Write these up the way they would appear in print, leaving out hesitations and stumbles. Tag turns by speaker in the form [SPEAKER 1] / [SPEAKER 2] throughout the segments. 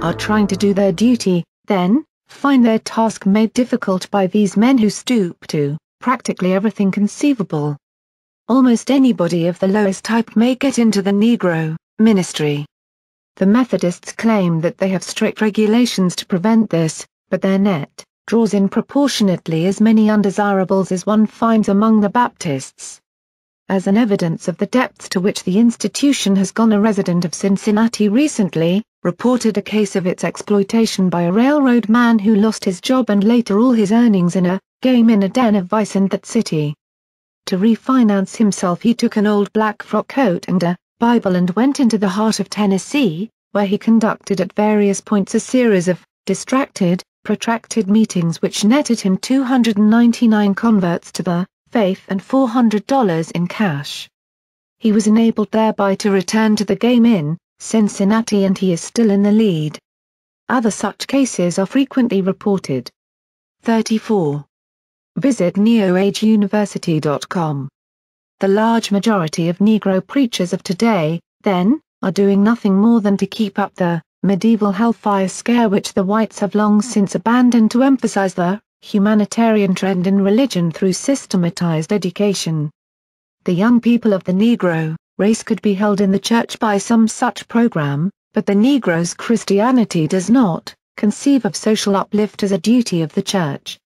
[SPEAKER 1] are trying to do their duty, then, find their task made difficult by these men who stoop to practically everything conceivable. Almost anybody of the lowest type may get into the Negro ministry. The Methodists claim that they have strict regulations to prevent this, but their net draws in proportionately as many undesirables as one finds among the Baptists. As an evidence of the depths to which the institution has gone, a resident of Cincinnati recently reported a case of its exploitation by a railroad man who lost his job and later all his earnings in a game in a den of vice in that city. To refinance himself, he took an old black frock coat and a Bible and went into the heart of Tennessee, where he conducted at various points a series of distracted, protracted meetings which netted him 299 converts to the faith and $400 in cash. He was enabled thereby to return to the game in Cincinnati, and he is still in the lead. Other such cases are frequently reported. 34. Visit neoageuniversity.com. The large majority of Negro preachers of today, then, are doing nothing more than to keep up the medieval hellfire scare which the whites have long since abandoned to emphasize the humanitarian trend in religion through systematized education. The young people of the Negro race could be held in the church by some such program, but the Negro's Christianity does not conceive of social uplift as a duty of the church.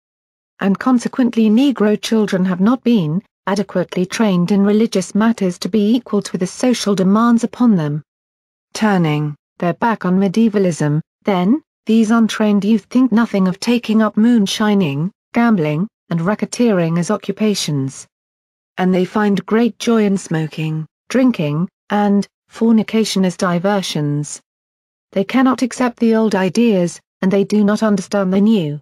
[SPEAKER 1] And consequently Negro children have not been adequately trained in religious matters to be equal to the social demands upon them. Turning their back on medievalism, then, these untrained youth think nothing of taking up moonshining, gambling, and racketeering as occupations. And they find great joy in smoking, drinking, and fornication as diversions. They cannot accept the old ideas, and they do not understand the new.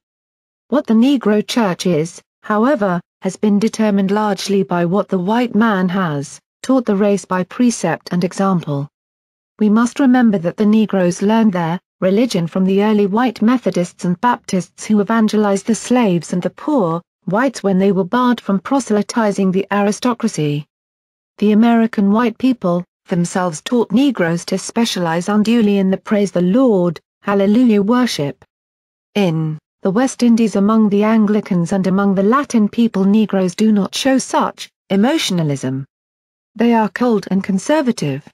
[SPEAKER 1] What the Negro Church is, however, has been determined largely by what the white man has taught the race by precept and example. We must remember that the Negroes learned their religion from the early white Methodists and Baptists who evangelized the slaves and the poor whites when they were barred from proselytizing the aristocracy. The American white people themselves taught Negroes to specialize unduly in the praise the Lord, hallelujah worship. In the West Indies, among the Anglicans and among the Latin people, Negroes do not show such emotionalism. They are cold and conservative.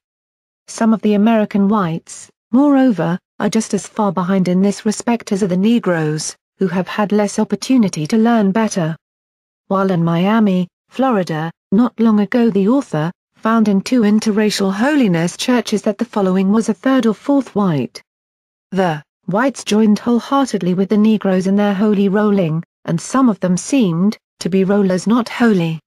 [SPEAKER 1] Some of the American whites, moreover, are just as far behind in this respect as are the Negroes, who have had less opportunity to learn better. While in Miami, Florida, not long ago, the author found in 2 interracial holiness churches that the following was a third or fourth white. The whites joined wholeheartedly with the Negroes in their holy rolling, and some of them seemed to be rollers not holy.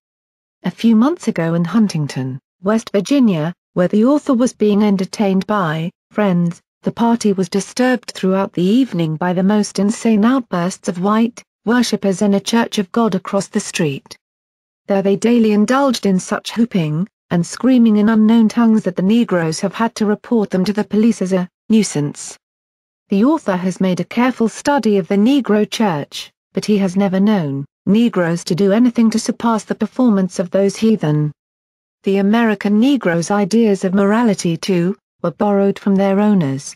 [SPEAKER 1] A few months ago in Huntington, West Virginia, where the author was being entertained by friends, the party was disturbed throughout the evening by the most insane outbursts of white worshippers in a church of God across the street. There they daily indulged in such whooping and screaming in unknown tongues that the Negroes have had to report them to the police as a nuisance. The author has made a careful study of the Negro Church, but he has never known Negroes to do anything to surpass the performance of those heathen. The American Negroes' ideas of morality, too, were borrowed from their owners.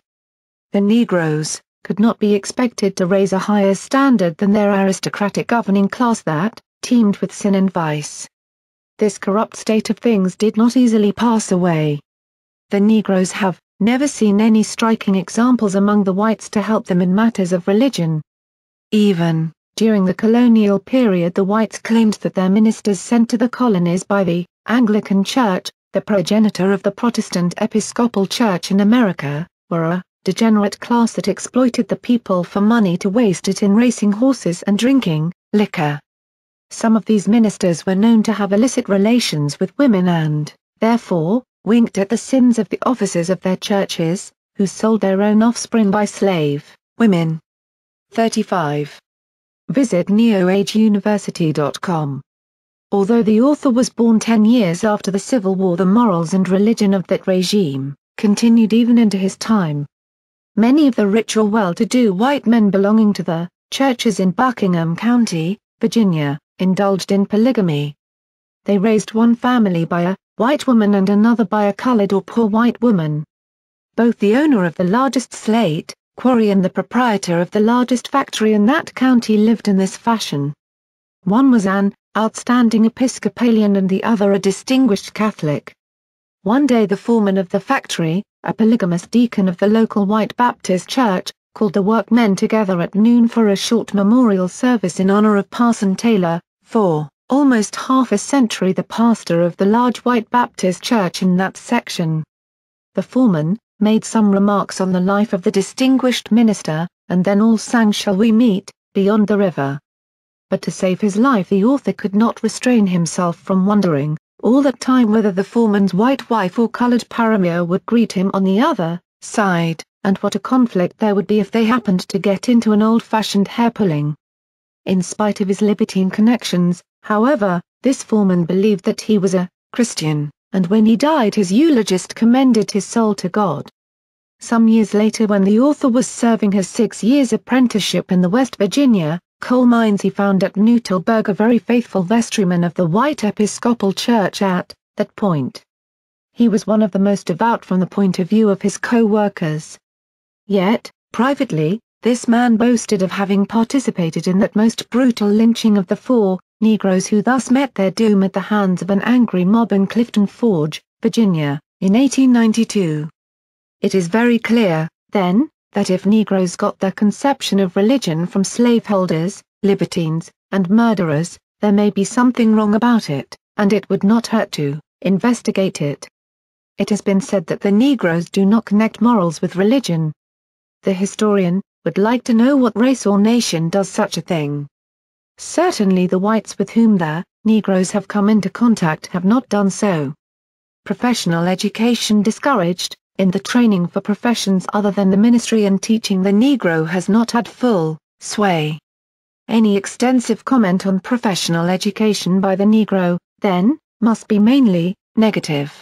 [SPEAKER 1] The Negroes could not be expected to raise a higher standard than their aristocratic governing class that teemed with sin and vice. This corrupt state of things did not easily pass away. The Negroes have never seen any striking examples among the whites to help them in matters of religion. Even during the colonial period, the whites claimed that their ministers sent to the colonies by the Anglican Church, the progenitor of the Protestant Episcopal Church in America, were a degenerate class that exploited the people for money to waste it in racing horses and drinking liquor. Some of these ministers were known to have illicit relations with women and, therefore, winked at the sins of the officers of their churches, who sold their own offspring by slave women. 35. Visit neoageuniversity.com. Although the author was born 10 years after the Civil War, the morals and religion of that regime continued even into his time. Many of the rich or well-to-do white men belonging to the churches in Buckingham County, Virginia, indulged in polygamy. They raised one family by a white woman and another by a colored or poor white woman. Both the owner of the largest slate quarry and the proprietor of the largest factory in that county lived in this fashion. One was an outstanding Episcopalian and the other a distinguished Catholic. One day the foreman of the factory, a polygamous deacon of the local White Baptist church, called the workmen together at noon for a short memorial service in honor of Parson Taylor, for almost half a century the pastor of the large White Baptist church in that section. The foreman made some remarks on the life of the distinguished minister, and then all sang "Shall We Meet" beyond the river. But to save his life the author could not restrain himself from wondering, all that time, whether the foreman's white wife or colored paramour would greet him on the other side, and what a conflict there would be if they happened to get into an old-fashioned hair-pulling. In spite of his libertine connections, however, this foreman believed that he was a Christian, and when he died his eulogist commended his soul to God. Some years later, when the author was serving his 6 years apprenticeship in the West Virginia coal mines, he found at Neutelberg a very faithful vestryman of the White Episcopal Church at that point. He was one of the most devout from the point of view of his co-workers. Yet, privately, this man boasted of having participated in that most brutal lynching of the 4 Negroes who thus met their doom at the hands of an angry mob in Clifton Forge, Virginia, in 1892. It is very clear, then, that if Negroes got their conception of religion from slaveholders, libertines, and murderers, there may be something wrong about it, and it would not hurt to investigate it. It has been said that the Negroes do not connect morals with religion. The historian would like to know what race or nation does such a thing. Certainly the whites with whom the Negroes have come into contact have not done so. Professional education discouraged, in the training for professions other than the ministry and teaching the Negro has not had full sway. Any extensive comment on professional education by the Negro, then, must be mainly negative.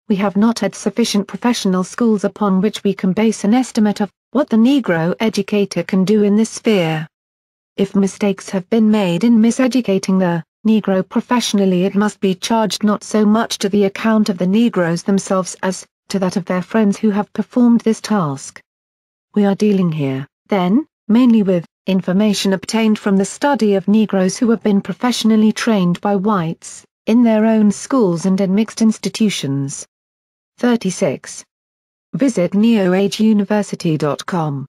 [SPEAKER 1] We have not had sufficient professional schools upon which we can base an estimate of what the Negro educator can do in this sphere. If mistakes have been made in miseducating the Negro professionally, it must be charged not so much to the account of the Negroes themselves as to that of their friends who have performed this task. We are dealing here, then, mainly with information obtained from the study of Negroes who have been professionally trained by whites, in their own schools and in mixed institutions. 36. Visit neoageuniversity.com.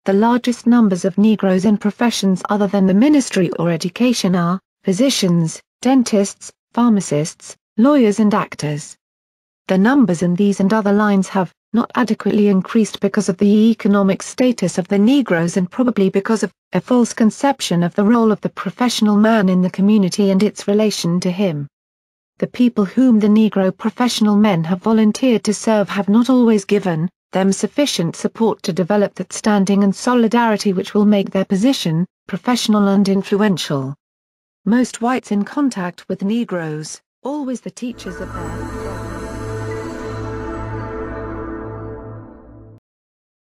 [SPEAKER 1] The largest numbers of Negroes in professions other than the ministry or education are physicians, dentists, pharmacists, lawyers and actors. The numbers in these and other lines have not adequately increased because of the economic status of the Negroes and probably because of a false conception of the role of the professional man in the community and its relation to him. The people whom the Negro professional men have volunteered to serve have not always given them sufficient support to develop that standing and solidarity which will make their position professional and influential. Most whites in contact with Negroes, always the teachers of their